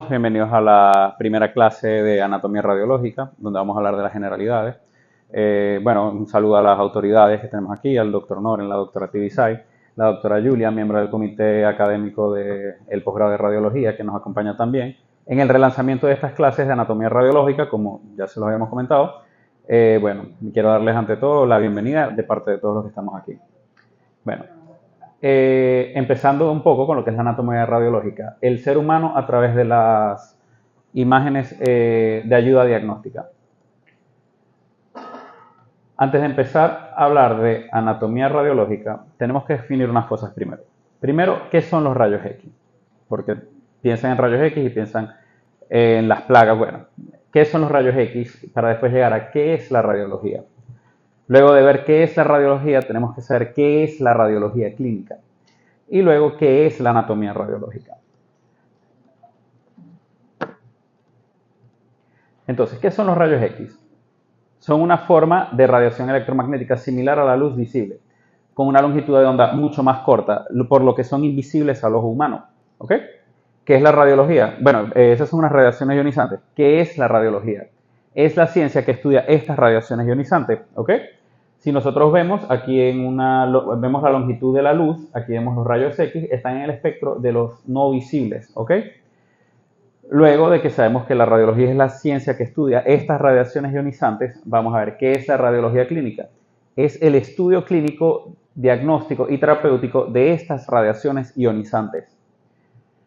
Bienvenidos a la primera clase de anatomía radiológica, donde vamos a hablar de las generalidades. Bueno, un saludo a las autoridades que tenemos aquí, al doctor Noren, la doctora Tibisay, la doctora Julia, miembro del comité académico del posgrado de radiología, que nos acompaña también en el relanzamiento de estas clases de anatomía radiológica, como ya se los habíamos comentado. Bueno, quiero darles ante todo la bienvenida de parte de todos los que estamos aquí. Bueno, empezando un poco con lo que es la anatomía radiológica. El ser humano a través de las imágenes de ayuda diagnóstica. Antes de empezar a hablar de anatomía radiológica, tenemos que definir unas cosas primero. Primero, ¿qué son los rayos X? Porque piensan en rayos X y piensan en las plagas. Bueno, ¿qué son los rayos X? Para después llegar a qué es la radiología. Luego de ver qué es la radiología, tenemos que saber qué es la radiología clínica. Y luego, ¿qué es la anatomía radiológica? Entonces, ¿qué son los rayos X? Son una forma de radiación electromagnética similar a la luz visible, con una longitud de onda mucho más corta, por lo que son invisibles al ojo humano. ¿Ok? ¿Qué es la radiología? Bueno, esas son unas radiaciones ionizantes. ¿Qué es la radiología? Es la ciencia que estudia estas radiaciones ionizantes. ¿Ok? Si nosotros vemos aquí vemos la longitud de la luz, aquí vemos los rayos X, están en el espectro de los no visibles. ¿Ok? Luego de que sabemos que la radiología es la ciencia que estudia estas radiaciones ionizantes, vamos a ver qué es la radiología clínica. Es el estudio clínico, diagnóstico y terapéutico de estas radiaciones ionizantes.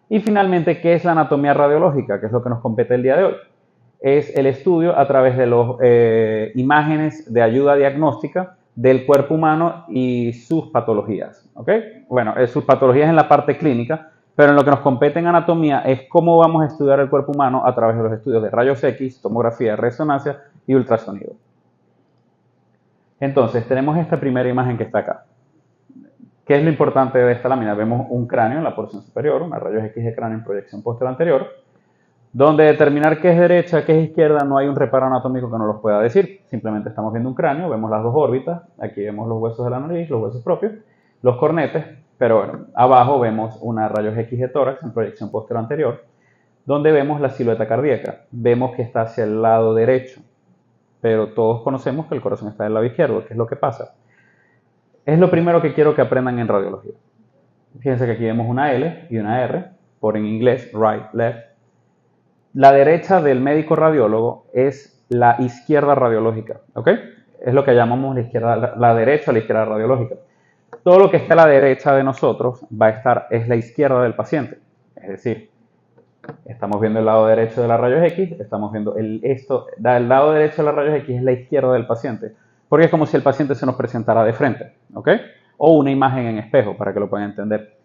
Y finalmente, ¿qué es la anatomía radiológica? Que es lo que nos compete el día de hoy. Es el estudio a través de las imágenes de ayuda diagnóstica del cuerpo humano y sus patologías. ¿Okay? Bueno, sus patologías en la parte clínica, pero en lo que nos compete en anatomía es cómo vamos a estudiar el cuerpo humano a través de los estudios de rayos X, tomografía, resonancia y ultrasonido. Entonces, tenemos esta primera imagen que está acá. ¿Qué es lo importante de esta lámina? Vemos un cráneo en la porción superior, una rayos X de cráneo en proyección posterior anterior, donde determinar qué es derecha, qué es izquierda, no hay un reparo anatómico que nos lo pueda decir. Simplemente estamos viendo un cráneo, vemos las dos órbitas, aquí vemos los huesos de la nariz, los huesos propios, los cornetes, pero bueno, abajo vemos una rayos X de tórax en proyección posterior anterior, donde vemos la silueta cardíaca. Vemos que está hacia el lado derecho, pero todos conocemos que el corazón está del lado izquierdo. ¿Qué es lo que pasa? Es lo primero que quiero que aprendan en radiología. Fíjense que aquí vemos una L y una R, por en inglés right, left. La derecha del médico radiólogo es la izquierda radiológica, ¿ok? Es lo que llamamos la derecha o la izquierda radiológica. Todo lo que está a la derecha de nosotros es la izquierda del paciente. Es decir, estamos viendo el lado derecho de la rayos X, estamos viendo el lado derecho de la rayos X es la izquierda del paciente, porque es como si el paciente se nos presentara de frente, ¿ok? O una imagen en espejo, para que lo puedan entender.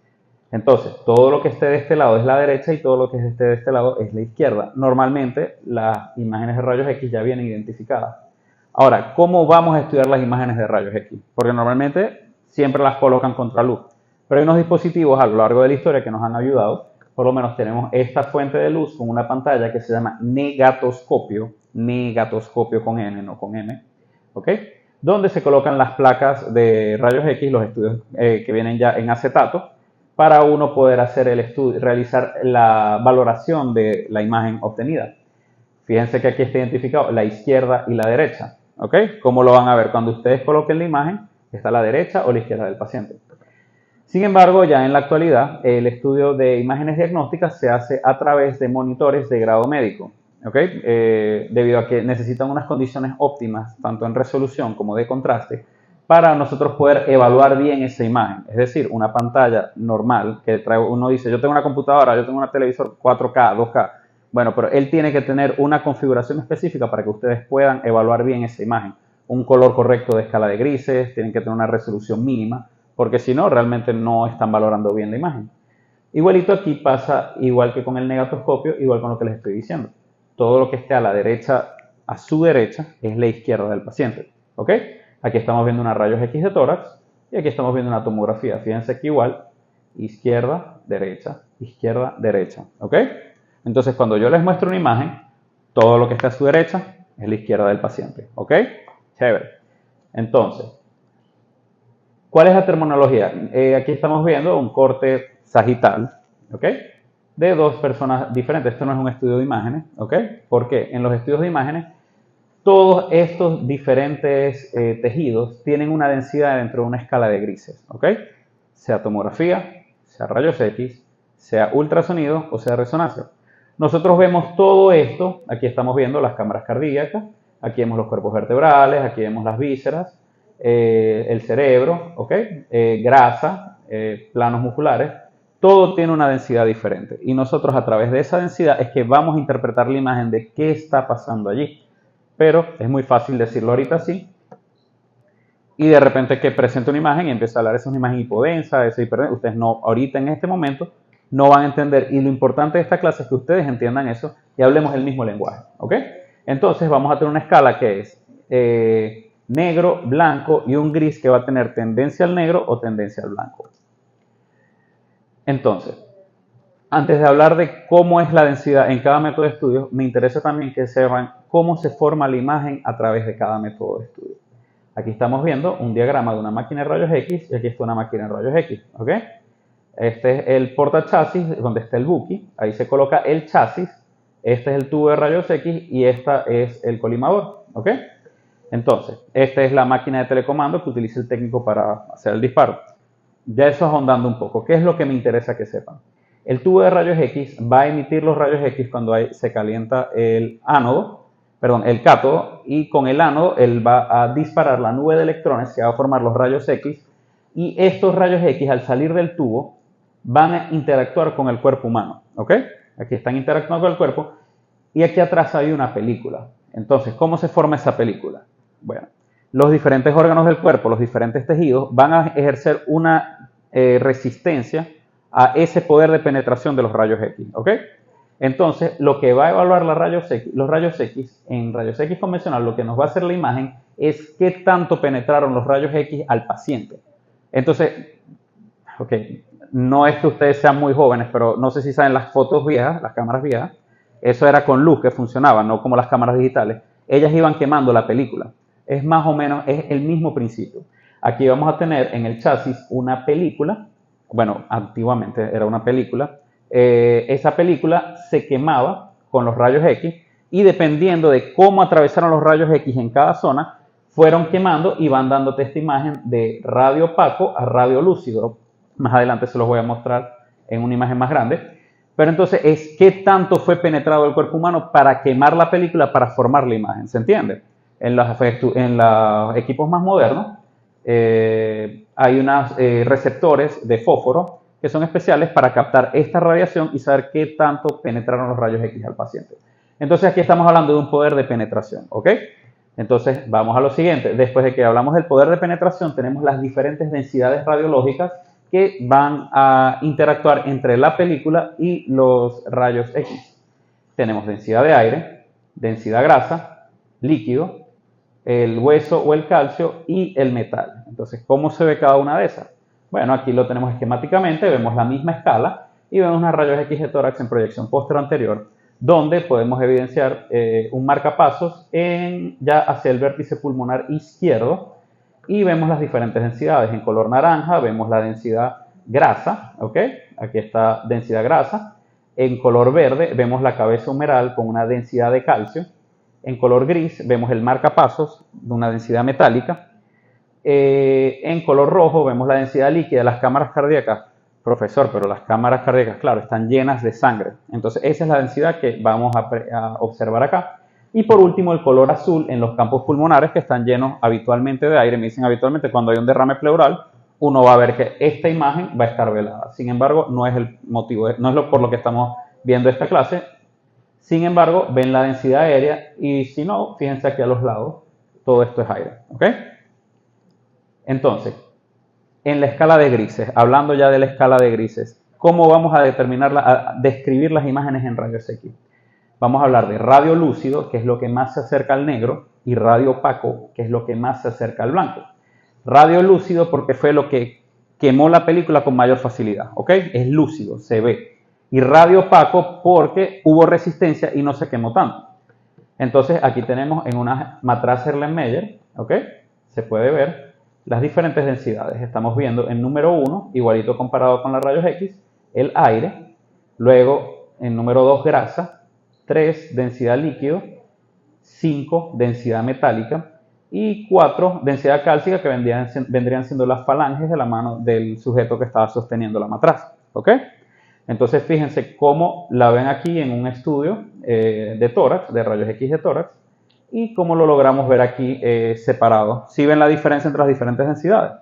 Entonces, todo lo que esté de este lado es la derecha y todo lo que esté de este lado es la izquierda. Normalmente, las imágenes de rayos X ya vienen identificadas. Ahora, ¿cómo vamos a estudiar las imágenes de rayos X? Porque normalmente siempre las colocan contra luz. Pero hay unos dispositivos a lo largo de la historia que nos han ayudado. Por lo menos tenemos esta fuente de luz con una pantalla que se llama negatoscopio con N, no con M, ¿ok? Donde se colocan las placas de rayos X, los estudios que vienen ya en acetato, para uno poder hacer el estudio, realizar la valoración de la imagen obtenida. Fíjense que aquí está identificado la izquierda y la derecha, ¿ok? ¿Cómo lo van a ver? Cuando ustedes coloquen la imagen, está la derecha o la izquierda del paciente. Sin embargo, ya en la actualidad, el estudio de imágenes diagnósticas se hace a través de monitores de grado médico, ¿ok? Debido a que necesitan unas condiciones óptimas, tanto en resolución como de contraste, para nosotros poder evaluar bien esa imagen. Es decir, una pantalla normal que trae, uno dice, yo tengo una computadora, yo tengo un televisor 4K, 2K. Bueno, pero él tiene que tener una configuración específica para que ustedes puedan evaluar bien esa imagen. Un color correcto de escala de grises, tienen que tener una resolución mínima, porque si no, realmente no están valorando bien la imagen. Igualito aquí pasa, igual que con el negatoscopio, igual con lo que les estoy diciendo. Todo lo que esté a la derecha, a su derecha, es la izquierda del paciente. ¿Ok? Aquí estamos viendo una rayos X de tórax y aquí estamos viendo una tomografía. Fíjense que igual, izquierda, derecha, ¿ok? Entonces, cuando yo les muestro una imagen, todo lo que está a su derecha es la izquierda del paciente, ¿ok? Chévere. Entonces, ¿cuál es la terminología? Aquí estamos viendo un corte sagital, ¿ok? de dos personas diferentes. Esto no es un estudio de imágenes, ¿ok? Porque en los estudios de imágenes todos estos diferentes tejidos tienen una densidad dentro de una escala de grises, ¿ok? Sea tomografía, sea rayos X, sea ultrasonido o sea resonancia. Nosotros vemos todo esto, aquí estamos viendo las cámaras cardíacas, aquí vemos los cuerpos vertebrales, aquí vemos las vísceras, el cerebro, ¿ok? Grasa, planos musculares, todo tiene una densidad diferente. Y nosotros a través de esa densidad es que vamos a interpretar la imagen de qué está pasando allí. Pero es muy fácil decirlo ahorita así. Y de repente que presente una imagen y empieza a hablar, esa es una imagen hipodensa, esa hiperdensa. Ustedes no, ahorita en este momento, no van a entender. Y lo importante de esta clase es que ustedes entiendan eso y hablemos el mismo lenguaje. ¿Ok? Entonces vamos a tener una escala que es negro, blanco y un gris que va a tener tendencia al negro o tendencia al blanco. Entonces, antes de hablar de cómo es la densidad en cada método de estudio, me interesa también que sepan cómo se forma la imagen a través de cada método de estudio. Aquí estamos viendo un diagrama de una máquina de rayos X y aquí está una máquina de rayos X, ¿ok? Este es el portachasis donde está el buki, ahí se coloca el chasis, este es el tubo de rayos X y esta es el colimador, ¿ok? Entonces, esta es la máquina de telecomando que utiliza el técnico para hacer el disparo. Ya eso es ahondando un poco. ¿Qué es lo que me interesa que sepan? El tubo de rayos X va a emitir los rayos X cuando se calienta el cátodo, y con el ánodo él va a disparar la nube de electrones, se va a formar los rayos X, y estos rayos X al salir del tubo van a interactuar con el cuerpo humano, ¿ok? Aquí están interactuando con el cuerpo, y aquí atrás hay una película. Entonces, ¿cómo se forma esa película? Bueno, los diferentes órganos del cuerpo, los diferentes tejidos, van a ejercer una resistencia a ese poder de penetración de los rayos X, ¿ok? Entonces, lo que va a evaluar los rayos X, en rayos X convencional, lo que nos va a hacer la imagen es qué tanto penetraron los rayos X al paciente. Entonces, ok, no es que ustedes sean muy jóvenes, pero no sé si saben las fotos viejas, las cámaras viejas, eso era con luz que funcionaba, no como las cámaras digitales. Ellas iban quemando la película. Es más o menos, es el mismo principio. Aquí vamos a tener en el chasis una película, bueno, antiguamente era una película, esa película se quemaba con los rayos X y dependiendo de cómo atravesaron los rayos X en cada zona, fueron quemando y van dándote esta imagen de radio opaco a radio lúcido. Más adelante se los voy a mostrar en una imagen más grande. Pero entonces es qué tanto fue penetrado el cuerpo humano para quemar la película, para formar la imagen, ¿se entiende? En los equipos más modernos hay unos receptores de fósforo que son especiales para captar esta radiación y saber qué tanto penetraron los rayos X al paciente. Entonces aquí estamos hablando de un poder de penetración, ¿ok? Entonces vamos a lo siguiente. Después de que hablamos del poder de penetración, tenemos las diferentes densidades radiológicas que van a interactuar entre la película y los rayos X. Tenemos densidad de aire, densidad grasa, líquido, el hueso o el calcio y el metal. Entonces, ¿cómo se ve cada una de esas? Bueno, aquí lo tenemos esquemáticamente, vemos la misma escala y vemos unos rayos X de tórax en proyección posterior, donde podemos evidenciar un marcapasos ya hacia el vértice pulmonar izquierdo y vemos las diferentes densidades. En color naranja vemos la densidad grasa, ¿ok? Aquí está densidad grasa. En color verde vemos la cabeza humeral con una densidad de calcio. En color gris vemos el marcapasos de una densidad metálica. En color rojo vemos la densidad líquida de las cámaras cardíacas. Profesor, pero las cámaras cardíacas, claro, están llenas de sangre. Entonces, esa es la densidad que vamos a observar acá. Y por último, el color azul en los campos pulmonares que están llenos habitualmente de aire. Me dicen habitualmente cuando hay un derrame pleural, uno va a ver que esta imagen va a estar velada. Sin embargo, no es el motivo, no es por lo que estamos viendo esta clase. Sin embargo, ven la densidad aérea y si no, fíjense aquí a los lados, todo esto es aire, ¿ok? Entonces, en la escala de grises, hablando ya de la escala de grises, ¿cómo vamos a describir las imágenes en rayos X? Vamos a hablar de radio lúcido, que es lo que más se acerca al negro, y radio opaco, que es lo que más se acerca al blanco. Radio lúcido porque fue lo que quemó la película con mayor facilidad, ¿ok? Es lúcido, se ve. Y radio opaco porque hubo resistencia y no se quemó tanto. Entonces aquí tenemos en una matriz Erlenmeyer, ¿ok? Se puede ver las diferentes densidades. Estamos viendo en número 1, igualito comparado con los rayos X, el aire. Luego, en número 2, grasa. 3, densidad líquido. 5, densidad metálica. Y 4, densidad cálcica, que vendrían siendo las falanges de la mano del sujeto que estaba sosteniendo la matraz. ¿Ok? Entonces, fíjense cómo la ven aquí en un estudio de tórax, de rayos X de tórax, y cómo lo logramos ver aquí separado. ¿Sí ven la diferencia entre las diferentes densidades?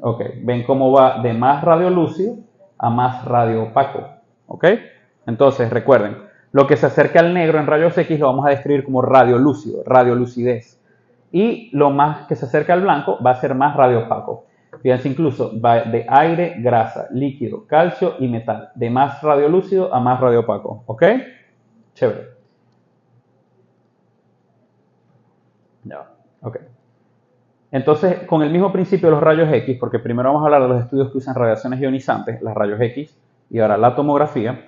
Ok, ven cómo va de más radiolúcido a más radiopaco. ¿Ok? Entonces, recuerden, lo que se acerca al negro en rayos X lo vamos a describir como radiolúcido, radiolucidez. Y lo más que se acerca al blanco va a ser más radiopaco. Fíjense, incluso va de aire, grasa, líquido, calcio y metal. De más radiolúcido a más radiopaco. ¿Ok? Chévere. Ya. Ok. Entonces, con el mismo principio de los rayos X, porque primero vamos a hablar de los estudios que usan radiaciones ionizantes, los rayos X, y ahora la tomografía.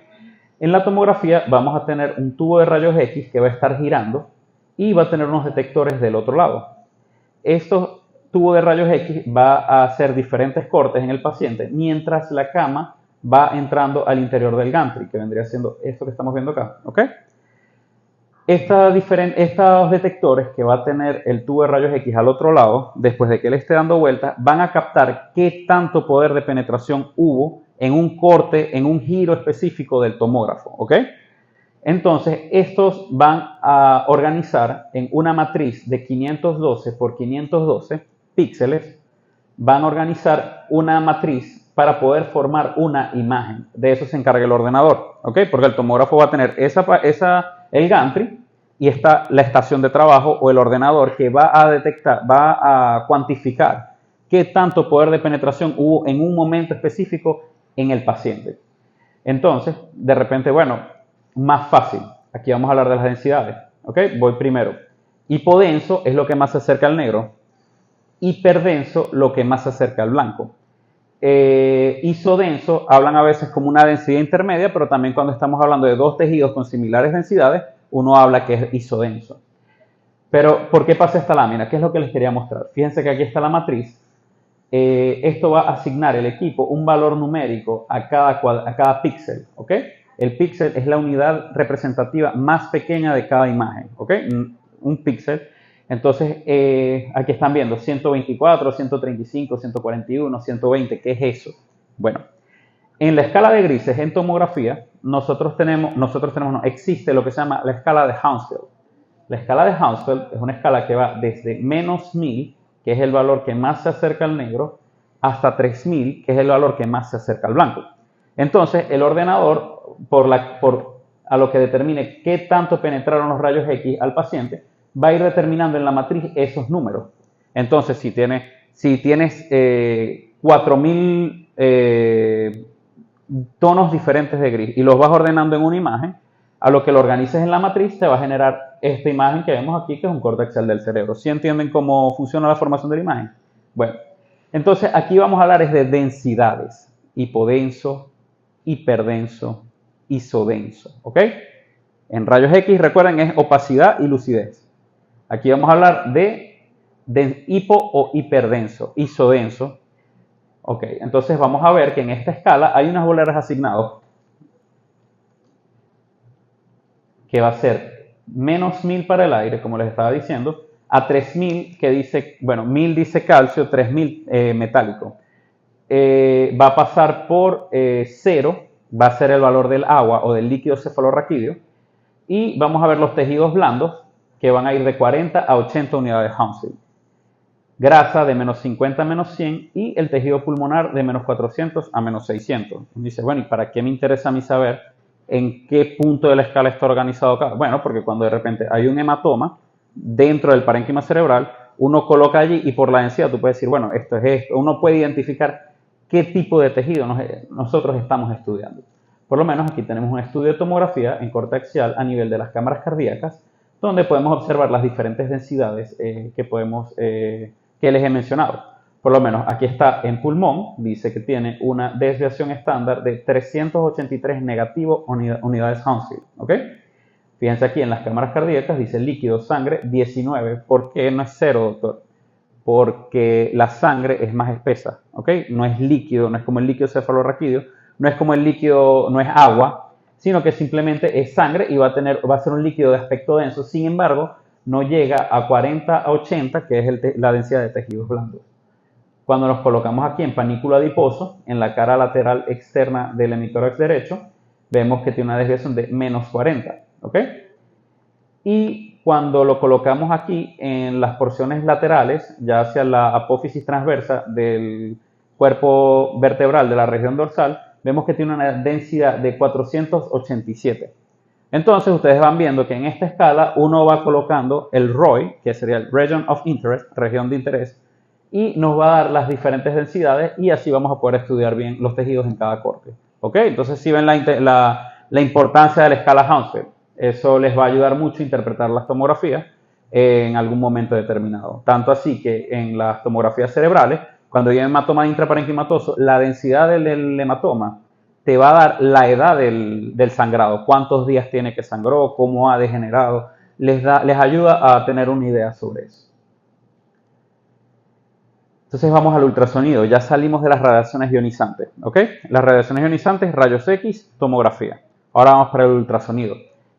En la tomografía vamos a tener un tubo de rayos X que va a estar girando y va a tener unos detectores del otro lado. Estos tubos de rayos X va a hacer diferentes cortes en el paciente mientras la cama va entrando al interior del gantry, que vendría siendo esto que estamos viendo acá. ¿Ok? Estos detectores que va a tener el tubo de rayos X al otro lado, después de que él esté dando vueltas, van a captar qué tanto poder de penetración hubo en un corte, en un giro específico del tomógrafo. ¿Ok? Entonces, estos van a organizar en una matriz de 512 por 512 píxeles, van a organizar una matriz para poder formar una imagen. De eso se encarga el ordenador, ¿ok? Porque el tomógrafo va a tener el gantry y está la estación de trabajo o el ordenador que va a detectar, va a cuantificar qué tanto poder de penetración hubo en un momento específico en el paciente. Entonces, de repente, bueno, más fácil. Aquí vamos a hablar de las densidades, ¿ok? Voy primero. Hipodenso es lo que más se acerca al negro. Hiperdenso, lo que más se acerca al blanco. Isodenso, hablan a veces como una densidad intermedia, pero también cuando estamos hablando de dos tejidos con similares densidades, uno habla que es isodenso. Pero, ¿por qué pasa esta lámina? ¿Qué es lo que les quería mostrar? Fíjense que aquí está la matriz. Esto va a asignar el equipo un valor numérico a cada píxel, ¿ok? El píxel es la unidad representativa más pequeña de cada imagen, ¿ok? Un píxel. Entonces, aquí están viendo 124, 135, 141, 120. ¿Qué es eso? Bueno, en la escala de grises en tomografía, existe lo que se llama la escala de Hounsfield. La escala de Hounsfield es una escala que va desde menos 1000, que es el valor que más se acerca al negro, hasta 3000, que es el valor que más se acerca al blanco. Entonces, el ordenador, a lo que determine qué tanto penetraron los rayos X al paciente, va a ir determinando en la matriz esos números. Entonces, si tienes 4000 tonos diferentes de gris y los vas ordenando en una imagen, a lo que lo organices en la matriz te va a generar esta imagen que vemos aquí, que es un corte axial del cerebro. ¿Sí entienden cómo funciona la formación de la imagen? Bueno, entonces aquí vamos a hablar de densidades: hipodenso, hiperdenso, isodenso. ¿Ok? En rayos X, recuerden, es opacidad y lucidez. Aquí vamos a hablar de hipo o hiperdenso, isodenso. Ok, entonces vamos a ver que en esta escala hay unas boleras asignados que va a ser menos 1000 para el aire, como les estaba diciendo, a 3000, que dice, bueno, 1000 dice calcio, 3000 metálico. Va a pasar por 0, va a ser el valor del agua o del líquido cefalorraquídeo, y vamos a ver los tejidos blandos, que van a ir de 40 a 80 unidades Hounsfield. Grasa de menos 50 a menos 100 y el tejido pulmonar de menos 400 a menos 600. Dice, bueno, ¿y para qué me interesa a mí saber en qué punto de la escala está organizado cada? Bueno, porque cuando de repente hay un hematoma dentro del parénquima cerebral, uno coloca allí y por la densidad tú puedes decir, bueno, esto es esto. Uno puede identificar qué tipo de tejido nosotros estamos estudiando. Por lo menos aquí tenemos un estudio de tomografía en corte axial a nivel de las cámaras cardíacas, donde podemos observar las diferentes densidades que les he mencionado. Por lo menos aquí está en pulmón, dice que tiene una desviación estándar de 383 negativo unidades Hounsfield. ¿Ok? Fíjense aquí en las cámaras cardíacas, dice líquido, sangre, 19. ¿Por qué no es 0, doctor? Porque la sangre es más espesa. ¿Ok? No es líquido, no es como el líquido cefalorraquídeo, no es como el líquido, no es agua. sino que simplemente es sangre y va a ser un líquido de aspecto denso. Sin embargo, no llega a 40 a 80, que es la densidad de tejidos blandos. Cuando nos colocamos aquí en panículo adiposo, en la cara lateral externa del hemitórax derecho, vemos que tiene una desviación de menos 40, ¿ok? Y cuando lo colocamos aquí en las porciones laterales, ya hacia la apófisis transversa del cuerpo vertebral de la región dorsal, vemos que tiene una densidad de 487. Entonces ustedes van viendo que en esta escala uno va colocando el ROI, que sería el Region of Interest, región de interés, y nos va a dar las diferentes densidades y así vamos a poder estudiar bien los tejidos en cada corte. ¿Ok? Entonces si ven la importancia de la escala Hounsfield, eso les va a ayudar mucho a interpretar las tomografías en algún momento determinado. Tanto así que en las tomografías cerebrales, cuando hay un hematoma intraparenquimatoso, la densidad del hematoma te va a dar la edad del sangrado, cuántos días tiene que sangró, cómo ha degenerado, les ayuda a tener una idea sobre eso. Entonces vamos al ultrasonido, ya salimos de las radiaciones ionizantes, ¿ok? Las radiaciones ionizantes, rayos X, tomografía. Ahora vamos para el ultrasonido.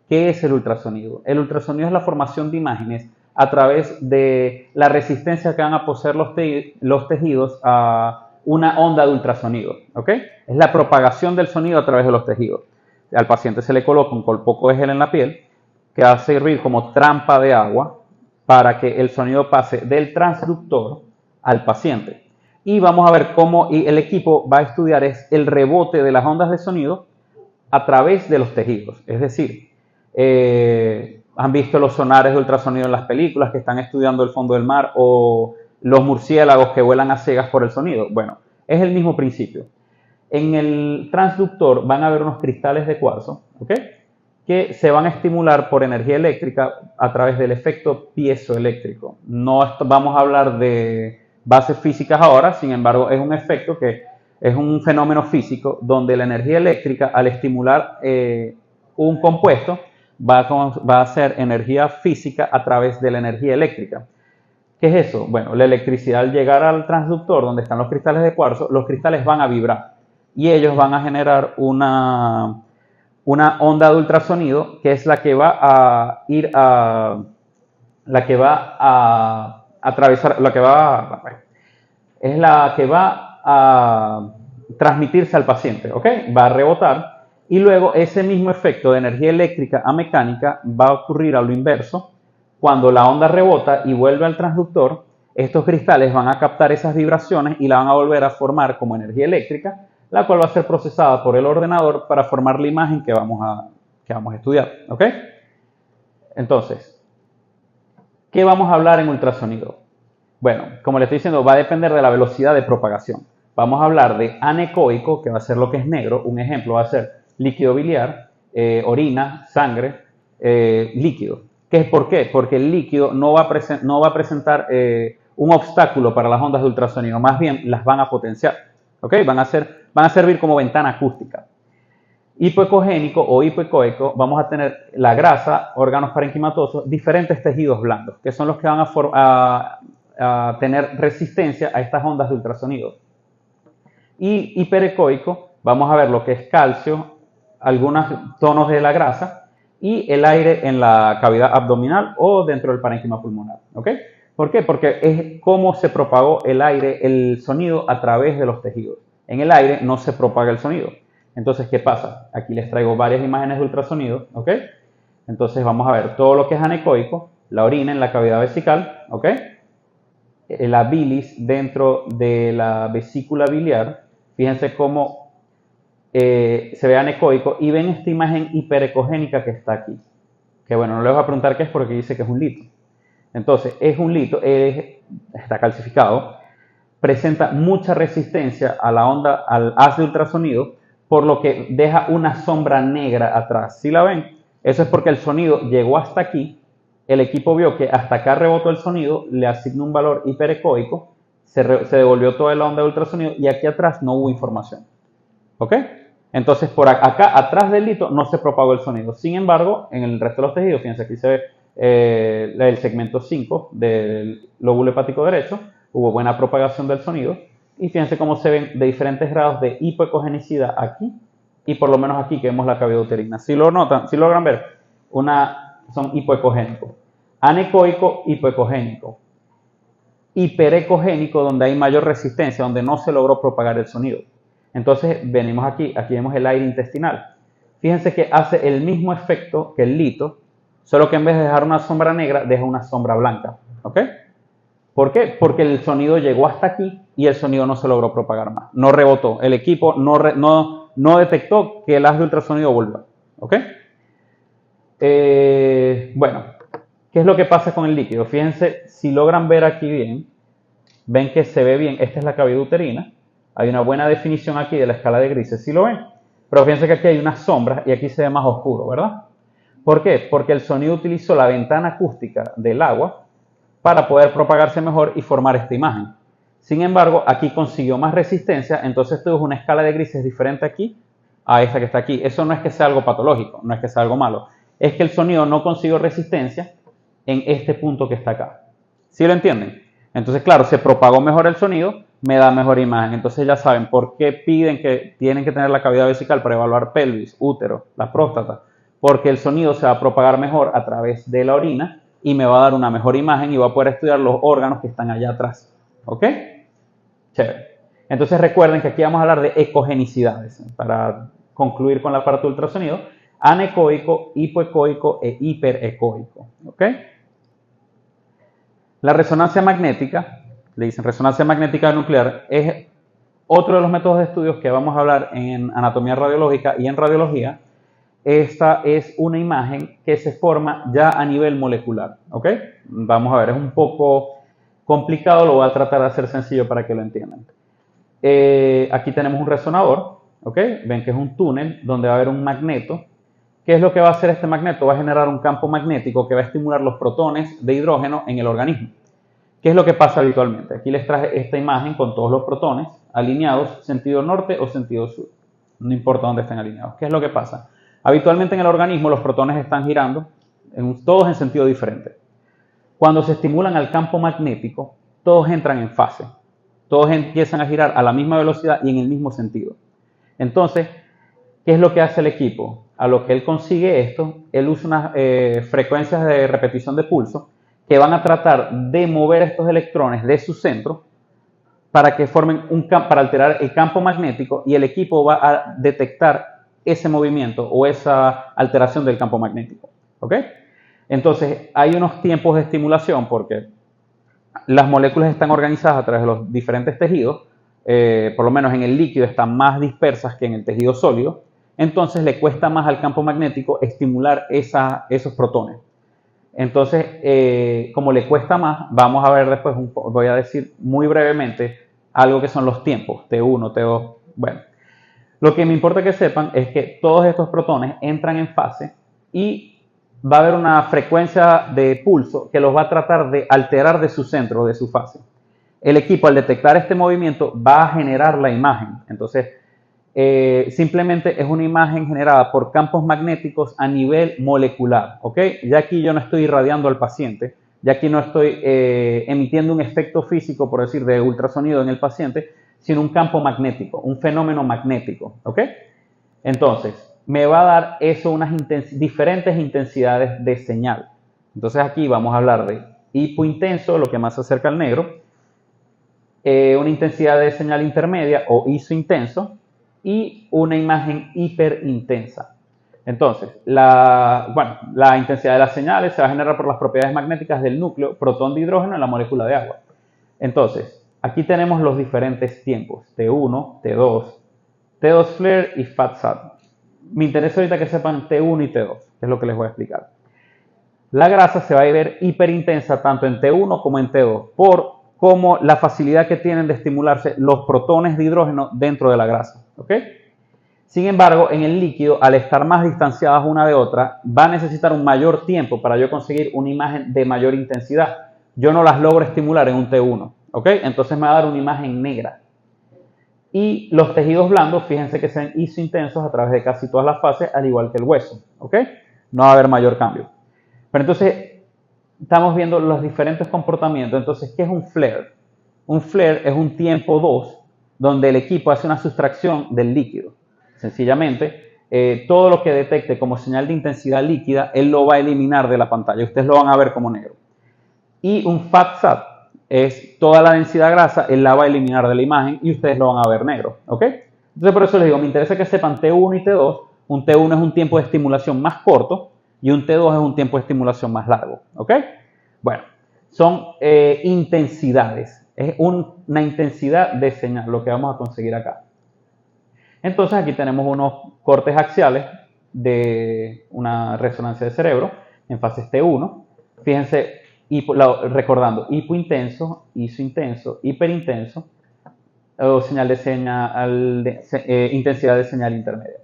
¿Qué es el ultrasonido? El ultrasonido es la formación de imágenes a través de la resistencia que van a poseer los tejidos a una onda de ultrasonido, ¿ok? Es la propagación del sonido a través de los tejidos. Al paciente se le coloca un poco de gel en la piel que va a servir como trampa de agua para que el sonido pase del transductor al paciente. Y vamos a ver cómo el equipo va a estudiar el rebote de las ondas de sonido a través de los tejidos. Es decir, han visto los sonares de ultrasonido en las películas que están estudiando el fondo del mar o los murciélagos que vuelan a ciegas por el sonido. Bueno, es el mismo principio. En el transductor van a haber unos cristales de cuarzo, ¿ok?, que se van a estimular por energía eléctrica a través del efecto piezoeléctrico. No vamos a hablar de bases físicas ahora, sin embargo, es un efecto que es un fenómeno físico donde la energía eléctrica, al estimular un compuesto, va a hacer energía física a través de la energía eléctrica. ¿Qué es eso? Bueno, la electricidad al llegar al transductor donde están los cristales de cuarzo, los cristales van a vibrar y ellos van a generar una onda de ultrasonido que es la que va a ir a atravesar, es la que va a transmitirse al paciente, ¿ok? Va a rebotar y luego ese mismo efecto de energía eléctrica a mecánica va a ocurrir a lo inverso. Cuando la onda rebota y vuelve al transductor, estos cristales van a captar esas vibraciones y la van a volver a formar como energía eléctrica, la cual va a ser procesada por el ordenador para formar la imagen que vamos a estudiar, ¿ok? Entonces, ¿qué vamos a hablar en ultrasonido? Bueno, como les estoy diciendo, va a depender de la velocidad de propagación. Vamos a hablar de anecoico, que va a ser lo que es negro. Un ejemplo va a ser líquido biliar, orina, sangre, líquido. ¿Por qué? Porque el líquido no va a presentar un obstáculo para las ondas de ultrasonido, más bien las van a potenciar, ¿ok? Van a servir como ventana acústica. Hipoecogénico o hipoecoico, vamos a tener la grasa, órganos parenquimatosos, diferentes tejidos blandos, que son los que van a tener resistencia a estas ondas de ultrasonido. Y hiperecoico, vamos a ver lo que es calcio, algunos tonos de la grasa y el aire en la cavidad abdominal o dentro del parénquima pulmonar, ¿ok? ¿Por qué? Porque es cómo se propagó el sonido a través de los tejidos. En el aire no se propaga el sonido. Entonces, ¿qué pasa? Aquí les traigo varias imágenes de ultrasonido, ¿ok? Entonces vamos a ver todo lo que es anecoico, la orina en la cavidad vesical, ¿ok? La bilis dentro de la vesícula biliar. Fíjense cómo se ve anecoico y ven esta imagen hiperecogénica que está aquí. Que bueno, no les voy a preguntar qué es porque dice que es un lito. Entonces, es un lito, está calcificado, presenta mucha resistencia a la onda, al haz de ultrasonido, por lo que deja una sombra negra atrás. ¿Sí la ven? Eso es porque el sonido llegó hasta aquí, el equipo vio que hasta acá rebotó el sonido, le asignó un valor hiperecoico, se devolvió toda la onda de ultrasonido y aquí atrás no hubo información. ¿Ok? Entonces, por acá atrás del lito no se propagó el sonido. Sin embargo, en el resto de los tejidos, fíjense, aquí se ve el segmento 5 del lóbulo hepático derecho, hubo buena propagación del sonido. Y fíjense cómo se ven de diferentes grados de hipoecogenicidad aquí y por lo menos aquí que vemos la cavidad uterina. Si lo notan, si logran ver, son hipoecogénicos. Anecoico, hipoecogénico. Hiperecogénico, donde hay mayor resistencia, donde no se logró propagar el sonido. Entonces venimos aquí vemos el aire intestinal. Fíjense que hace el mismo efecto que el lito, solo que en vez de dejar una sombra negra, deja una sombra blanca. ¿Ok? ¿Por qué? Porque el sonido llegó hasta aquí y el sonido no se logró propagar más. No rebotó. El equipo no detectó que el haz de ultrasonido vuelva. ¿Ok? Bueno, ¿qué es lo que pasa con el líquido? Fíjense, si logran ver aquí bien, ven que se ve bien. Esta es la cavidad uterina. Hay una buena definición aquí de la escala de grises, ¿sí lo ven? Pero fíjense que aquí hay unas sombras y aquí se ve más oscuro, ¿verdad? ¿Por qué? Porque el sonido utilizó la ventana acústica del agua para poder propagarse mejor y formar esta imagen. Sin embargo, aquí consiguió más resistencia, entonces esto es una escala de grises diferente aquí a esta que está aquí. Eso no es que sea algo patológico, no es que sea algo malo. Es que el sonido no consiguió resistencia en este punto que está acá. ¿Sí lo entienden? Entonces, claro, se propagó mejor el sonido, me da mejor imagen. Entonces ya saben por qué piden que tienen que tener la cavidad vesical para evaluar pelvis, útero, la próstata. Porque el sonido se va a propagar mejor a través de la orina y me va a dar una mejor imagen y voy a poder estudiar los órganos que están allá atrás. ¿Ok? Chévere. Entonces recuerden que aquí vamos a hablar de ecogenicidades para concluir con la parte de ultrasonido. Anecoico, hipoecoico e hiperecoico. ¿Ok? La resonancia magnética, le dicen resonancia magnética nuclear, es otro de los métodos de estudios que vamos a hablar en anatomía radiológica y en radiología. Esta es una imagen que se forma ya a nivel molecular. ¿Ok? Vamos a ver, es un poco complicado, lo voy a tratar de hacer sencillo para que lo entiendan. Aquí tenemos un resonador, ¿ok? Ven que es un túnel donde va a haber un magneto. ¿Qué es lo que va a hacer este magneto? Va a generar un campo magnético que va a estimular los protones de hidrógeno en el organismo. ¿Qué es lo que pasa habitualmente? Aquí les traje esta imagen con todos los protones alineados, sentido norte o sentido sur. No importa dónde estén alineados. ¿Qué es lo que pasa? Habitualmente en el organismo los protones están girando, todos en sentido diferente. Cuando se estimulan al campo magnético, todos entran en fase. Todos empiezan a girar a la misma velocidad y en el mismo sentido. Entonces, ¿qué es lo que hace el equipo? A lo que él consigue esto, él usa unas frecuencias de repetición de pulso que van a tratar de mover estos electrones de su centro para que formen para alterar el campo magnético y el equipo va a detectar ese movimiento o esa alteración del campo magnético. ¿Ok? Entonces, hay unos tiempos de estimulación porque las moléculas están organizadas a través de los diferentes tejidos, por lo menos en el líquido están más dispersas que en el tejido sólido, entonces le cuesta más al campo magnético estimular esos protones. Entonces, como le cuesta más, vamos a ver después, voy a decir muy brevemente algo que son los tiempos, T1, T2, bueno. Lo que me importa que sepan es que todos estos protones entran en fase y va a haber una frecuencia de pulso que los va a tratar de alterar de su centro, de su fase. El equipo al detectar este movimiento va a generar la imagen. Entonces, simplemente es una imagen generada por campos magnéticos a nivel molecular. ¿Ok? Ya aquí yo no estoy irradiando al paciente, ya aquí no estoy emitiendo un efecto físico, por decir, de ultrasonido en el paciente, sino un campo magnético, un fenómeno magnético. ¿Ok? Entonces, me va a dar eso unas diferentes intensidades de señal. Entonces aquí vamos a hablar de hipointenso, lo que más se acerca al negro, una intensidad de señal intermedia o isointenso y una imagen hiperintensa. Entonces, la intensidad de las señales se va a generar por las propiedades magnéticas del núcleo, protón de hidrógeno en la molécula de agua. Entonces, aquí tenemos los diferentes tiempos, T1, T2, T2 flare y FAT-SAT. Me interesa ahorita que sepan T1 y T2, que es lo que les voy a explicar. La grasa se va a ver hiperintensa tanto en T1 como en T2 por como la facilidad que tienen de estimularse los protones de hidrógeno dentro de la grasa. ¿Ok? Sin embargo, en el líquido, al estar más distanciadas una de otra, va a necesitar un mayor tiempo para yo conseguir una imagen de mayor intensidad. Yo no las logro estimular en un T1. ¿Ok? Entonces me va a dar una imagen negra. Y los tejidos blandos, fíjense que sean isointensos a través de casi todas las fases, al igual que el hueso. ¿Ok? No va a haber mayor cambio. Pero entonces, estamos viendo los diferentes comportamientos. Entonces, ¿qué es un flare? Un flare es un tiempo 2, donde el equipo hace una sustracción del líquido. Sencillamente, todo lo que detecte como señal de intensidad líquida, él lo va a eliminar de la pantalla. Ustedes lo van a ver como negro. Y un FAT-SAT es toda la densidad grasa, él la va a eliminar de la imagen y ustedes lo van a ver negro. ¿Ok? Entonces, por eso les digo, me interesa que sepan T1 y T2. Un T1 es un tiempo de estimulación más corto y un T2 es un tiempo de estimulación más largo. ¿Ok? Bueno, son intensidades. Es una intensidad de señal lo que vamos a conseguir acá. Entonces aquí tenemos unos cortes axiales de una resonancia de cerebro en fases T1. Fíjense, recordando, hipointenso, isointenso, hiperintenso o señal de señal, intensidad de señal intermedia.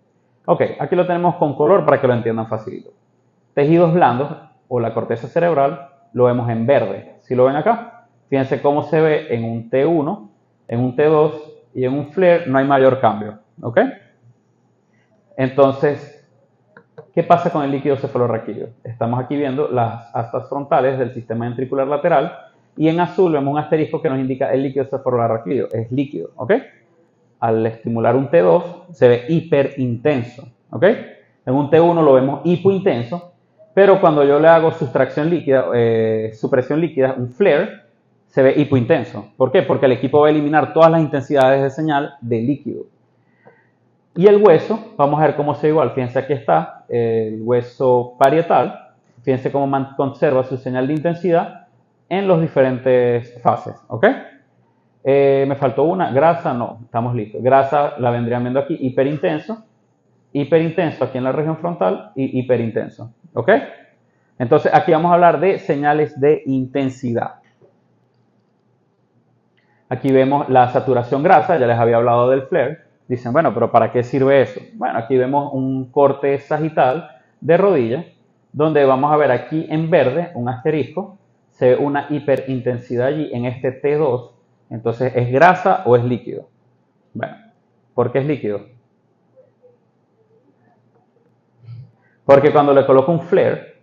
Ok, aquí lo tenemos con color para que lo entiendan facilito. Tejidos blandos o la corteza cerebral lo vemos en verde. Si lo ven acá, fíjense cómo se ve en un T1, en un T2 y en un FLAIR no hay mayor cambio. ¿Ok? Entonces, ¿qué pasa con el líquido cefalorraquídeo? Estamos aquí viendo las astas frontales del sistema ventricular lateral y en azul vemos un asterisco que nos indica el líquido cefalorraquídeo. Es líquido. ¿Ok? Al estimular un T2 se ve hiperintenso. ¿Ok? En un T1 lo vemos hipointenso, pero cuando yo le hago sustracción líquida, supresión líquida, un FLAIR, se ve hipointenso. ¿Por qué? Porque el equipo va a eliminar todas las intensidades de señal de líquido. Y el hueso, vamos a ver cómo se ve igual. Fíjense, aquí está el hueso parietal. Fíjense cómo conserva su señal de intensidad en las diferentes fases. ¿Ok? Me faltó una. Grasa, no. Estamos listos. Grasa la vendrían viendo aquí. Hiperintenso. Hiperintenso aquí en la región frontal y hiperintenso. ¿Ok? Entonces, aquí vamos a hablar de señales de intensidad. Aquí vemos la saturación grasa. Ya les había hablado del FLAIR. Dicen, bueno, pero ¿para qué sirve eso? Bueno, aquí vemos un corte sagital de rodilla, donde vamos a ver aquí en verde un asterisco, se ve una hiperintensidad allí en este T2, entonces ¿es grasa o es líquido? Bueno, ¿por qué es líquido? Porque cuando le coloco un FLAIR,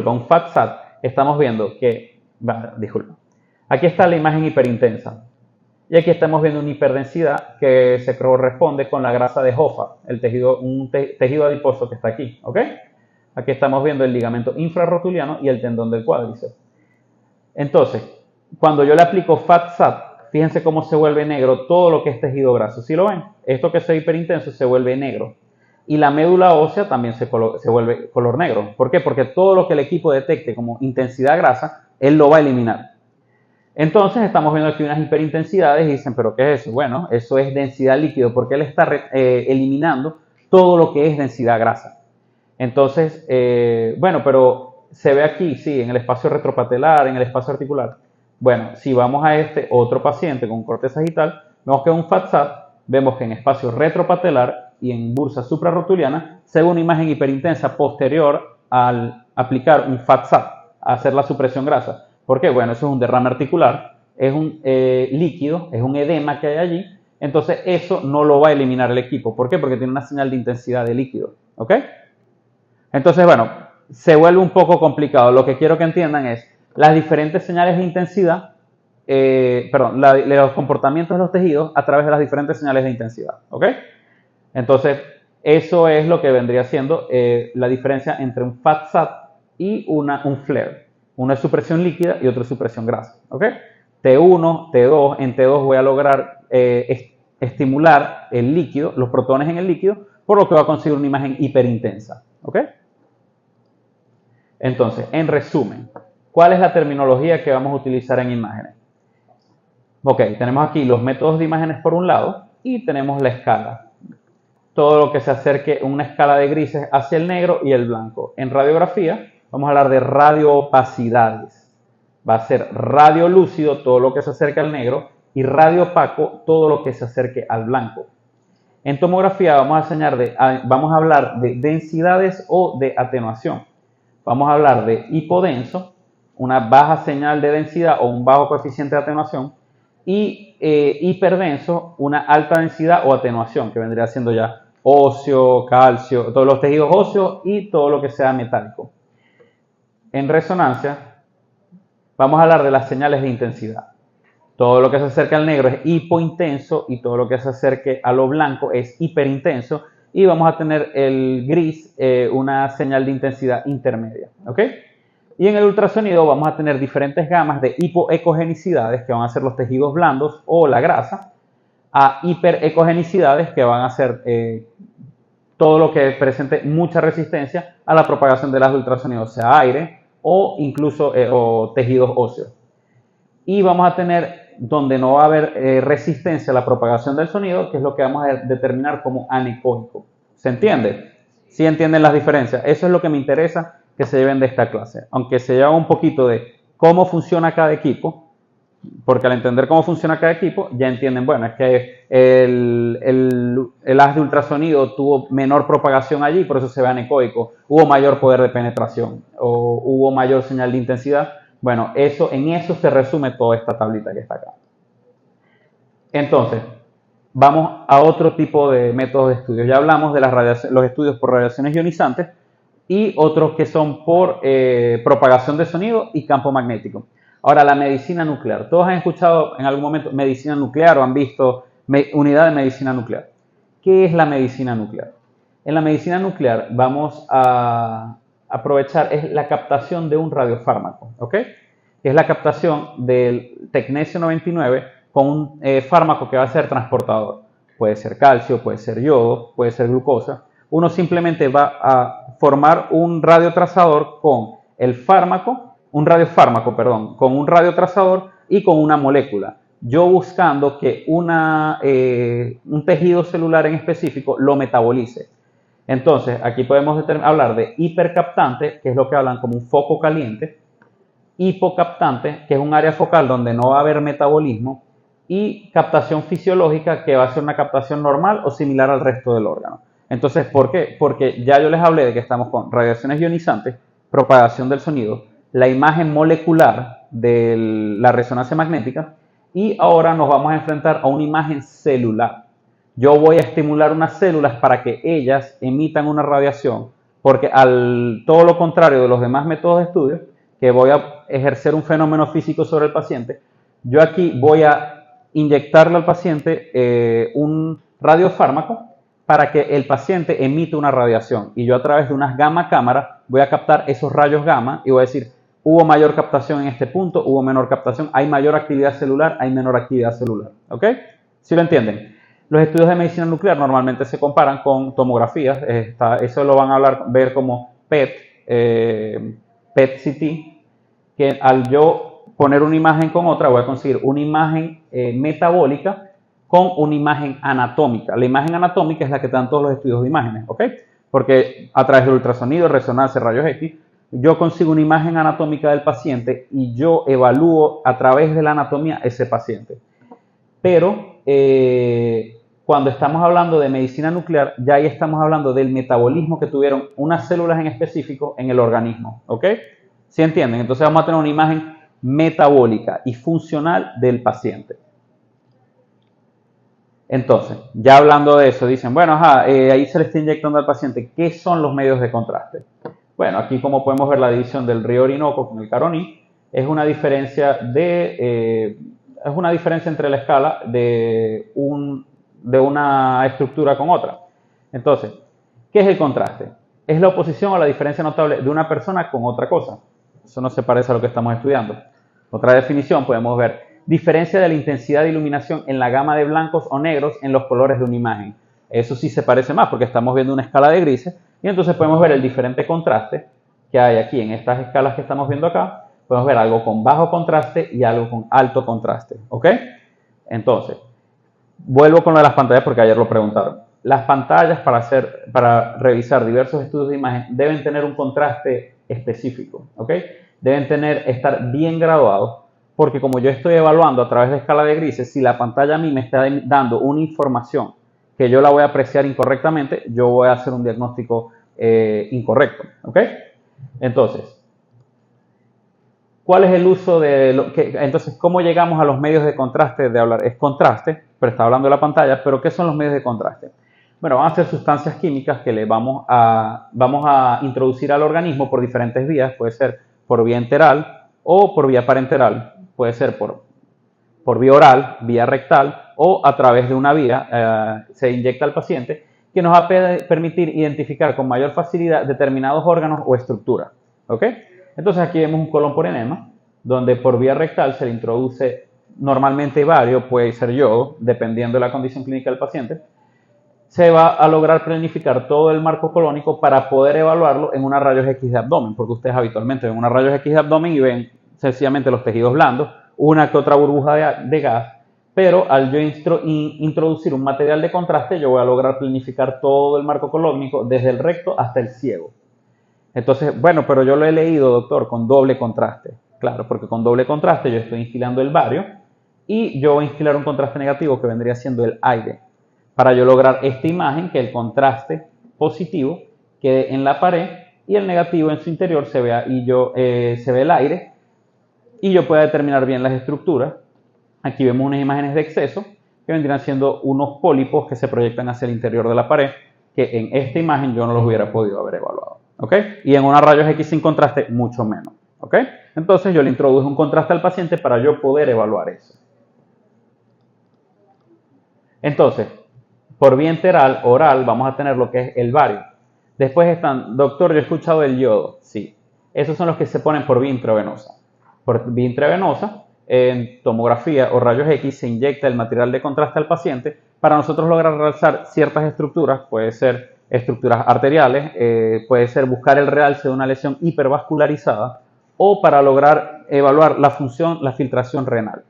un FAT-SAT, estamos viendo que, aquí está la imagen hiperintensa. Y aquí estamos viendo una hiperdensidad que se corresponde con la grasa de Hoffa, el tejido, tejido adiposo que está aquí. ¿Ok? Aquí estamos viendo el ligamento infrarrotuliano y el tendón del cuádriceps. Entonces, cuando yo le aplico FAT-SAT, fíjense cómo se vuelve negro todo lo que es tejido graso. ¿Sí lo ven? Esto que es hiperintenso se vuelve negro. Y la médula ósea también se vuelve color negro. ¿Por qué? Porque todo lo que el equipo detecte como intensidad grasa, él lo va a eliminar. Entonces estamos viendo aquí unas hiperintensidades y dicen, ¿pero qué es eso? Bueno, eso es densidad líquido porque él está eliminando todo lo que es densidad grasa. Entonces, bueno, pero se ve aquí, sí, en el espacio retropatelar, en el espacio articular. Bueno, si vamos a este otro paciente con corte sagital, vemos que en un FAT-SAT, vemos que en espacio retropatelar y en bursa suprarrotuliana se ve una imagen hiperintensa posterior al aplicar un FAT-SAT, a hacer la supresión grasa. ¿Por qué? Bueno, eso es un derrame articular, es un líquido, es un edema que hay allí, entonces eso no lo va a eliminar el equipo. ¿Por qué? Porque tiene una señal de intensidad de líquido. ¿Ok? Entonces, bueno, se vuelve un poco complicado. Lo que quiero que entiendan es las diferentes señales de intensidad, los comportamientos de los tejidos a través de las diferentes señales de intensidad. ¿Ok? Entonces, eso es lo que vendría siendo la diferencia entre un FAT-SAT y un FLAIR. Uno es supresión líquida y otro es supresión grasa. ¿Ok? T1, T2, en T2 voy a lograr estimular el líquido, los protones en el líquido, por lo que va a conseguir una imagen hiperintensa. ¿Ok? Entonces, en resumen, ¿cuál es la terminología que vamos a utilizar en imágenes? Ok, tenemos aquí los métodos de imágenes por un lado y tenemos la escala. Todo lo que se acerque a una escala de grises hacia el negro y el blanco. En radiografía vamos a hablar de radioopacidades. Va a ser radiolúcido todo lo que se acerque al negro y radiopaco todo lo que se acerque al blanco. En tomografía vamos a hablar de densidades o de atenuación. Vamos a hablar de hipodenso, una baja señal de densidad o un bajo coeficiente de atenuación, y hiperdenso, una alta densidad o atenuación, que vendría siendo ya óseo, calcio, todos los tejidos óseos y todo lo que sea metálico. En resonancia, vamos a hablar de las señales de intensidad. Todo lo que se acerca al negro es hipointenso y todo lo que se acerque a lo blanco es hiperintenso. Y vamos a tener el gris, una señal de intensidad intermedia. ¿Ok? Y en el ultrasonido vamos a tener diferentes gamas de hipoecogenicidades, que van a ser los tejidos blandos o la grasa, a hiperecogenicidades, que van a ser todo lo que presente mucha resistencia a la propagación de las ultrasonidos, sea aire o incluso o tejidos óseos. Y vamos a tener donde no va a haber resistencia a la propagación del sonido, que es lo que vamos a determinar como anecoico. ¿Se entiende? ¿Sí entienden las diferencias? Eso es lo que me interesa que se lleven de esta clase. Aunque se lleva un poquito de cómo funciona cada equipo, porque al entender cómo funciona cada equipo, ya entienden, bueno, es que el haz de ultrasonido tuvo menor propagación allí, por eso se ve anecoico, hubo mayor poder de penetración, o hubo mayor señal de intensidad. Bueno, en eso se resume toda esta tablita que está acá. Entonces, vamos a otro tipo de métodos de estudio. Ya hablamos de los estudios por radiaciones ionizantes y otros que son por propagación de sonido y campo magnético. Ahora, la medicina nuclear. Todos han escuchado en algún momento medicina nuclear o han visto unidad de medicina nuclear. ¿Qué es la medicina nuclear? En la medicina nuclear vamos a aprovechar es la captación de un radiofármaco, ¿ok? Que es la captación del tecnesio 99 con un fármaco que va a ser transportador. Puede ser calcio, puede ser yodo, puede ser glucosa. Uno simplemente va a formar un radiotrazador con el fármaco, un radiofármaco, perdón, con un radiotrazador y con una molécula. Yo buscando que un tejido celular en específico lo metabolice. Entonces, aquí podemos hablar de hipercaptante, que es lo que hablan como un foco caliente, hipocaptante, que es un área focal donde no va a haber metabolismo, y captación fisiológica, que va a ser una captación normal o similar al resto del órgano. Entonces, ¿por qué? Porque ya yo les hablé de que estamos con radiaciones ionizantes, propagación del sonido, la imagen molecular de la resonancia magnética, y ahora nos vamos a enfrentar a una imagen celular. Yo voy a estimular unas células para que ellas emitan una radiación, porque todo lo contrario de los demás métodos de estudio, que voy a ejercer un fenómeno físico sobre el paciente, yo aquí voy a inyectarle al paciente un radiofármaco para que el paciente emita una radiación. Y yo a través de unas gamma cámaras voy a captar esos rayos gamma y voy a decir, hubo mayor captación en este punto, hubo menor captación, hay mayor actividad celular, hay menor actividad celular. ¿Ok? ¿Sí lo entienden? Los estudios de medicina nuclear normalmente se comparan con tomografías. Eso lo van a ver como PET, PET-CT, que al yo poner una imagen con otra voy a conseguir una imagen metabólica con una imagen anatómica. La imagen anatómica es la que te dan todos los estudios de imágenes, ¿ok? Porque a través del ultrasonido, resonancia, rayos X, yo consigo una imagen anatómica del paciente y yo evalúo a través de la anatomía ese paciente. Pero cuando estamos hablando de medicina nuclear, ya ahí estamos hablando del metabolismo que tuvieron unas células en específico en el organismo, ¿ok? ¿Sí entienden? Entonces vamos a tener una imagen metabólica y funcional del paciente. Entonces, ya hablando de eso, dicen, bueno, ahí se le está inyectando al paciente. ¿Qué son los medios de contraste? Bueno, aquí como podemos ver la división del río Orinoco con el Caroní, es una diferencia entre la escala de una estructura con otra. Entonces, ¿qué es el contraste? Es la oposición o la diferencia notable de una persona con otra cosa. Eso no se parece a lo que estamos estudiando. Otra definición podemos ver diferencia de la intensidad de iluminación en la gama de blancos o negros en los colores de una imagen. Eso sí se parece más porque estamos viendo una escala de grises y entonces podemos ver el diferente contraste que hay aquí en estas escalas que estamos viendo acá. Podemos ver algo con bajo contraste y algo con alto contraste. ¿Ok? Entonces, vuelvo con lo de las pantallas porque ayer lo preguntaron. Las pantallas para revisar diversos estudios de imagen deben tener un contraste específico. ¿Ok? Deben estar bien graduados. Porque como yo estoy evaluando a través de escala de grises, si la pantalla a mí me está dando una información que yo la voy a apreciar incorrectamente, yo voy a hacer un diagnóstico incorrecto. ¿Ok? Entonces, ¿cuál es el uso entonces, ¿cómo llegamos a los medios de contraste de hablar? Es contraste, pero está hablando de la pantalla, pero ¿qué son los medios de contraste? Bueno, van a ser sustancias químicas que le vamos a introducir al organismo por diferentes vías, puede ser por vía enteral o por vía parenteral. Puede ser por por vía oral, vía rectal o a través de una vía, se inyecta al paciente, que nos va a permitir identificar con mayor facilidad determinados órganos o estructuras. ¿Ok? Entonces aquí vemos un colon por enema, donde por vía rectal se le introduce normalmente bario, puede ser yodo, dependiendo de la condición clínica del paciente. Se va a lograr planificar todo el marco colónico para poder evaluarlo en una rayos X de abdomen, porque ustedes habitualmente ven una rayos X de abdomen y ven sencillamente los tejidos blandos, una que otra burbuja de gas, pero al yo introducir un material de contraste, yo voy a lograr planificar todo el marco colónico desde el recto hasta el ciego. Entonces, bueno, pero yo lo he leído, doctor, con doble contraste. Claro, porque con doble contraste yo estoy instilando el bario y yo voy a instilar un contraste negativo que vendría siendo el aire, para yo lograr esta imagen, que el contraste positivo quede en la pared y el negativo en su interior se vea y se ve el aire y yo pueda determinar bien las estructuras. Aquí vemos unas imágenes de exceso que vendrían siendo unos pólipos que se proyectan hacia el interior de la pared, que en esta imagen yo no los hubiera podido haber evaluado. ¿Ok? Y en una rayos X sin contraste, mucho menos. ¿Ok? Entonces yo le introduje un contraste al paciente para yo poder evaluar eso. Entonces, por vía enteral, oral, vamos a tener lo que es el bario. Después están, doctor, yo he escuchado el yodo. Sí, esos son los que se ponen por vía intravenosa. Por vía intravenosa, en tomografía o rayos X, se inyecta el material de contraste al paciente para nosotros lograr realzar ciertas estructuras. Puede ser estructuras arteriales, puede ser buscar el realce de una lesión hipervascularizada o para lograr evaluar la función, la filtración renal.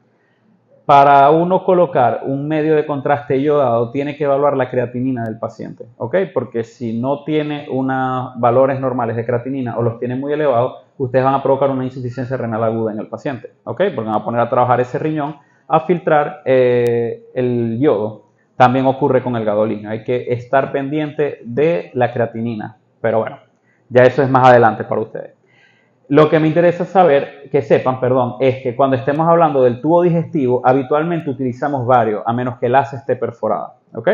Para uno colocar un medio de contraste iodado, tiene que evaluar la creatinina del paciente, ¿ok? Porque si no tiene unos valores normales de creatinina o los tiene muy elevados, ustedes van a provocar una insuficiencia renal aguda en el paciente, ¿ok? Porque van a poner a trabajar ese riñón a filtrar el yodo. También ocurre con el gadolín. Hay que estar pendiente de la creatinina, pero bueno, ya eso es más adelante para ustedes. Lo que me interesa saber, que sepan, perdón, es que cuando estemos hablando del tubo digestivo, habitualmente utilizamos bario, a menos que el asa esté perforada, ¿ok?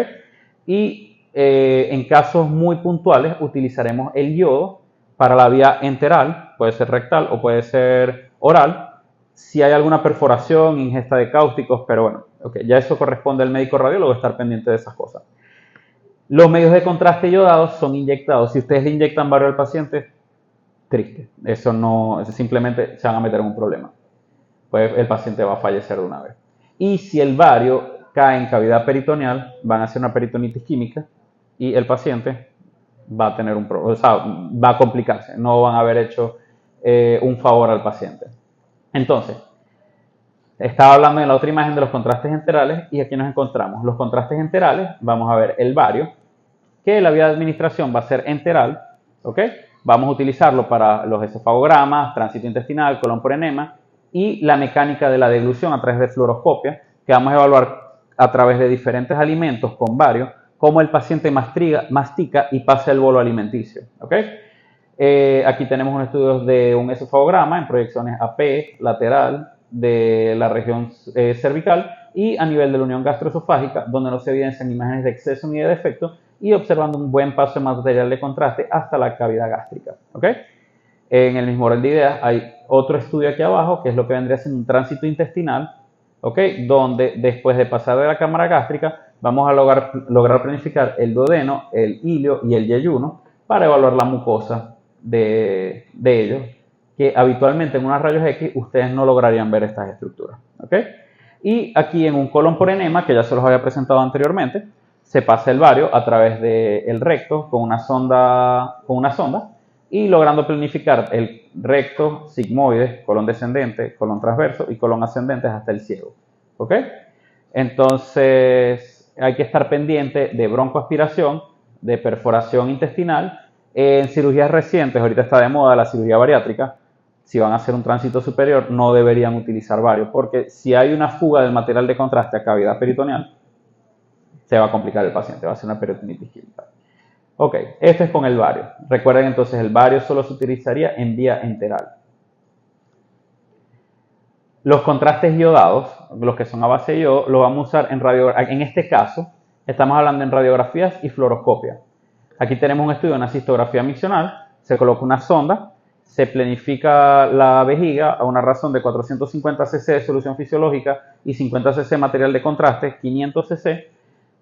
Y en casos muy puntuales utilizaremos el yodo para la vía enteral, puede ser rectal o puede ser oral, si hay alguna perforación, ingesta de cáusticos, pero bueno, okay, ya eso corresponde al médico radiólogo estar pendiente de esas cosas. Los medios de contraste iodados son inyectados. Si ustedes le inyectan bario al paciente, triste. Eso no, simplemente se van a meter en un problema. Pues el paciente va a fallecer de una vez. Y si el bario cae en cavidad peritoneal, van a hacer una peritonitis química y el paciente va a tener un problema, o sea, va a complicarse. No van a haber hecho un favor al paciente. Entonces, estaba hablando en la otra imagen de los contrastes enterales y aquí nos encontramos. Los contrastes enterales, vamos a ver el bario, que la vía de administración va a ser enteral, ¿ok? Vamos a utilizarlo para los esofagogramas, tránsito intestinal, colon por enema y la mecánica de la deglución a través de fluoroscopia, que vamos a evaluar a través de diferentes alimentos con bario, cómo el paciente mastica y pasa el bolo alimenticio, ¿ok? Aquí tenemos un estudio de un esofagograma en proyecciones AP, lateral, de la región cervical y a nivel de la unión gastroesofágica, donde no se evidencian imágenes de exceso ni de defecto, y observando un buen paso de material de contraste hasta la cavidad gástrica. ¿Okay? En el mismo orden de ideas hay otro estudio aquí abajo, que es lo que vendría siendo un tránsito intestinal, ¿okay? Donde después de pasar de la cámara gástrica vamos a lograr planificar el duodeno, el ilio y el yeyuno para evaluar la mucosa de ellos, que habitualmente en unas rayos X ustedes no lograrían ver estas estructuras. ¿Okay? Y aquí en un colon por enema, que ya se los había presentado anteriormente, se pasa el bario a través del recto con una sonda y logrando planificar el recto, sigmoides, colon descendente, colon transverso y colon ascendente hasta el ciego. ¿Ok? Entonces hay que estar pendiente de broncoaspiración, de perforación intestinal. En cirugías recientes, ahorita está de moda la cirugía bariátrica, si van a hacer un tránsito superior no deberían utilizar bario, porque si hay una fuga del material de contraste a cavidad peritoneal, se va a complicar el paciente, va a ser una peritonitis química. Ok, este es con el bario. Recuerden entonces, el bario solo se utilizaría en vía enteral. Los contrastes iodados, los que son a base de yodo, los vamos a usar en radiografía. En este caso, estamos hablando en radiografías y fluoroscopia. Aquí tenemos un estudio de una cistografía miccional, se coloca una sonda, se planifica la vejiga a una razón de 450 cc de solución fisiológica y 50 cc material de contraste, 500 cc,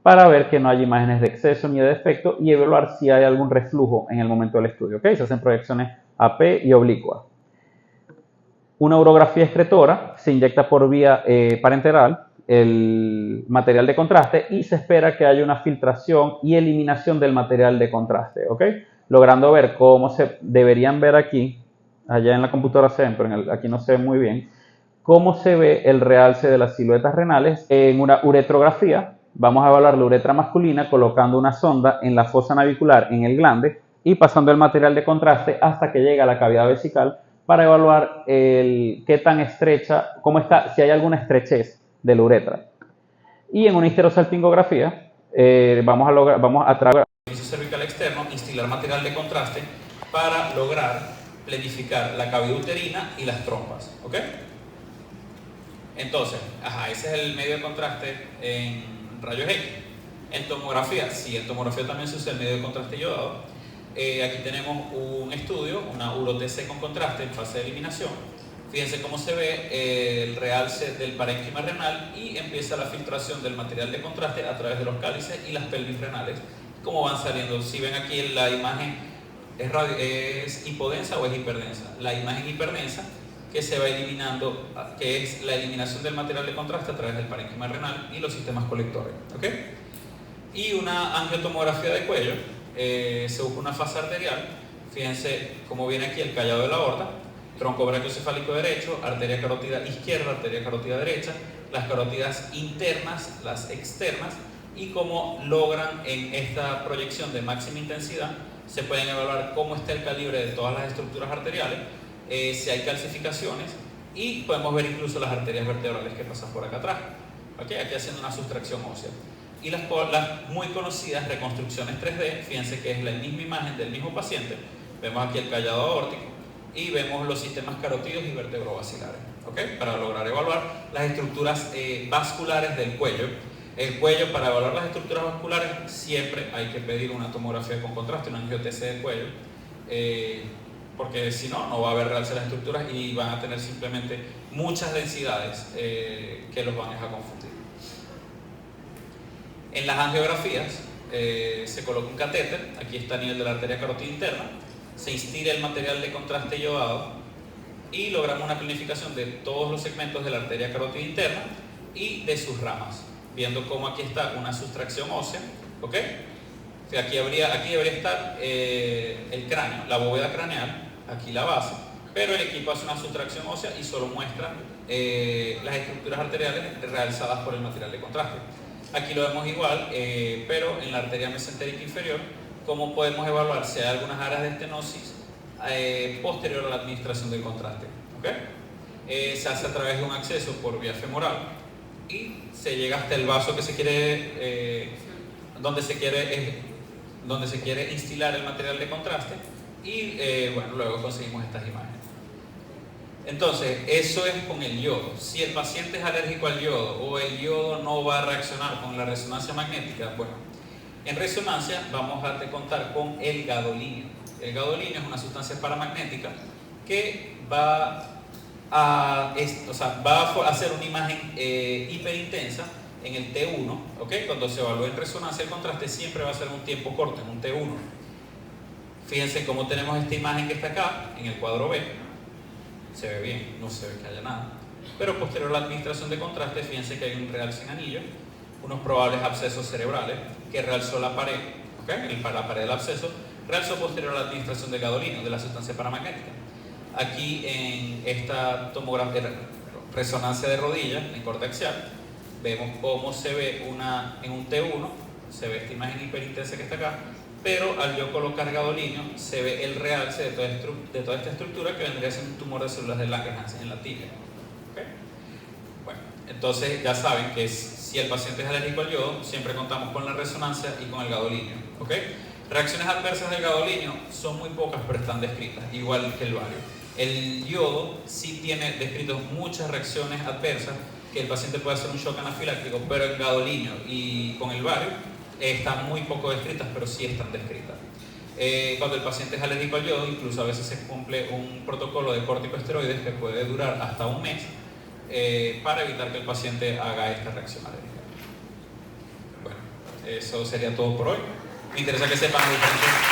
para ver que no hay imágenes de exceso ni de defecto y evaluar si hay algún reflujo en el momento del estudio. ¿Okay? Se hacen proyecciones AP y oblicuas. Una urografía excretora, se inyecta por vía parenteral el material de contraste y se espera que haya una filtración y eliminación del material de contraste, ¿ok? Logrando ver cómo se deberían ver aquí, allá en la computadora se ven, pero aquí no se ve muy bien, cómo se ve el realce de las siluetas renales en una uretrografía. Vamos a evaluar la uretra masculina colocando una sonda en la fosa navicular en el glande y pasando el material de contraste hasta que llega a la cavidad vesical para evaluar qué tan estrecha, cómo está, si hay alguna estrechez de la uretra. Y en una histerosalpingografía vamos a través del cervical externo instilar material de contraste para lograr planificar la cavidad uterina y las trompas, ¿ok? Entonces, ese es el medio de contraste en rayos X. En tomografía, sí, en tomografía también se usa el medio de contraste iodado. Aquí tenemos un estudio, una uro-TC con contraste en fase de eliminación. Fíjense cómo se ve el realce del parénquima renal y empieza la filtración del material de contraste a través de los cálices y las pelvis renales. Cómo van saliendo. Si ven aquí en la imagen, ¿es hipodensa o es hiperdensa? La imagen hiperdensa que se va eliminando, que es la eliminación del material de contraste a través del parénquima renal y los sistemas colectores. ¿Ok? Y una angiotomografía de cuello. Se busca una fase arterial. Fíjense cómo viene aquí el callado de la aorta, tronco brachiocefálico derecho, arteria carótida izquierda, arteria carótida derecha, las carótidas internas, las externas, y cómo logran en esta proyección de máxima intensidad, se pueden evaluar cómo está el calibre de todas las estructuras arteriales, si hay calcificaciones, y podemos ver incluso las arterias vertebrales que pasan por acá atrás. ¿Okay? Aquí haciendo una sustracción ósea. Y las muy conocidas reconstrucciones 3D, fíjense que es la misma imagen del mismo paciente. Vemos aquí el callado aórtico y vemos los sistemas carotidos y vertebrovacilares, ¿okay? Para lograr evaluar las estructuras vasculares del cuello. El cuello, para evaluar las estructuras vasculares, siempre hay que pedir una tomografía con contraste, una angio-TC de cuello, porque si no, no va a haber realce de las estructuras y van a tener simplemente muchas densidades que los van a confundir. En las angiografías se coloca un catéter, aquí está a nivel de la arteria carótida interna, se instila el material de contraste iodado y logramos una planificación de todos los segmentos de la arteria carótida interna y de sus ramas, viendo cómo aquí está una sustracción ósea, ¿ok? O sea, aquí debería estar el cráneo, la bóveda craneal, aquí la base, pero el equipo hace una sustracción ósea y solo muestra las estructuras arteriales realzadas por el material de contraste. Aquí lo vemos igual, pero en la arteria mesentérica inferior, cómo podemos evaluar si hay algunas áreas de estenosis posterior a la administración del contraste. ¿Okay? Se hace a través de un acceso por vía femoral y se llega hasta el vaso que se quiere, donde se quiere instilar el material de contraste y bueno, luego conseguimos estas imágenes. Entonces, eso es con el yodo. Si el paciente es alérgico al yodo o el yodo no va a reaccionar con la resonancia magnética, bueno, en resonancia vamos a contar con el gadolinio. El gadolinio es una sustancia paramagnética que va a hacer una imagen hiperintensa en el T1, ¿okay? Cuando se evalúa en resonancia el contraste siempre va a ser un tiempo corto, en un T1. Fíjense cómo tenemos esta imagen que está acá, en el cuadro B. Se ve bien, no se ve que haya nada. Pero posterior a la administración de contraste, fíjense que hay un realce en anillo, unos probables abscesos cerebrales que realzó la pared, ¿okay? La pared del absceso, realzó posterior a la administración del gadolinio, de la sustancia paramagnética. Aquí en esta tomografía, resonancia de rodilla, en corte axial, vemos cómo se ve en un T1, se ve esta imagen hiperintensa que está acá, pero al yo colocar gadolinio se ve el realce de toda esta estructura que vendría a ser un tumor de células de Langerhans en la tibia. ¿Okay? Bueno, entonces ya saben que si el paciente es alérgico al yodo, siempre contamos con la resonancia y con el gadolinio. ¿Okay? Reacciones adversas del gadolinio son muy pocas, pero están descritas, igual que el bario. El yodo sí tiene descritos muchas reacciones adversas, que el paciente puede hacer un shock anafiláctico, pero el gadolinio y con el bario están muy poco descritas, pero sí están descritas. Cuando el paciente es alérgico al yodo, incluso a veces se cumple un protocolo de corticosteroides que puede durar hasta un mes, para evitar que el paciente haga esta reacción alérgica. Bueno, eso sería todo por hoy. Me interesa que sepan la diferencia.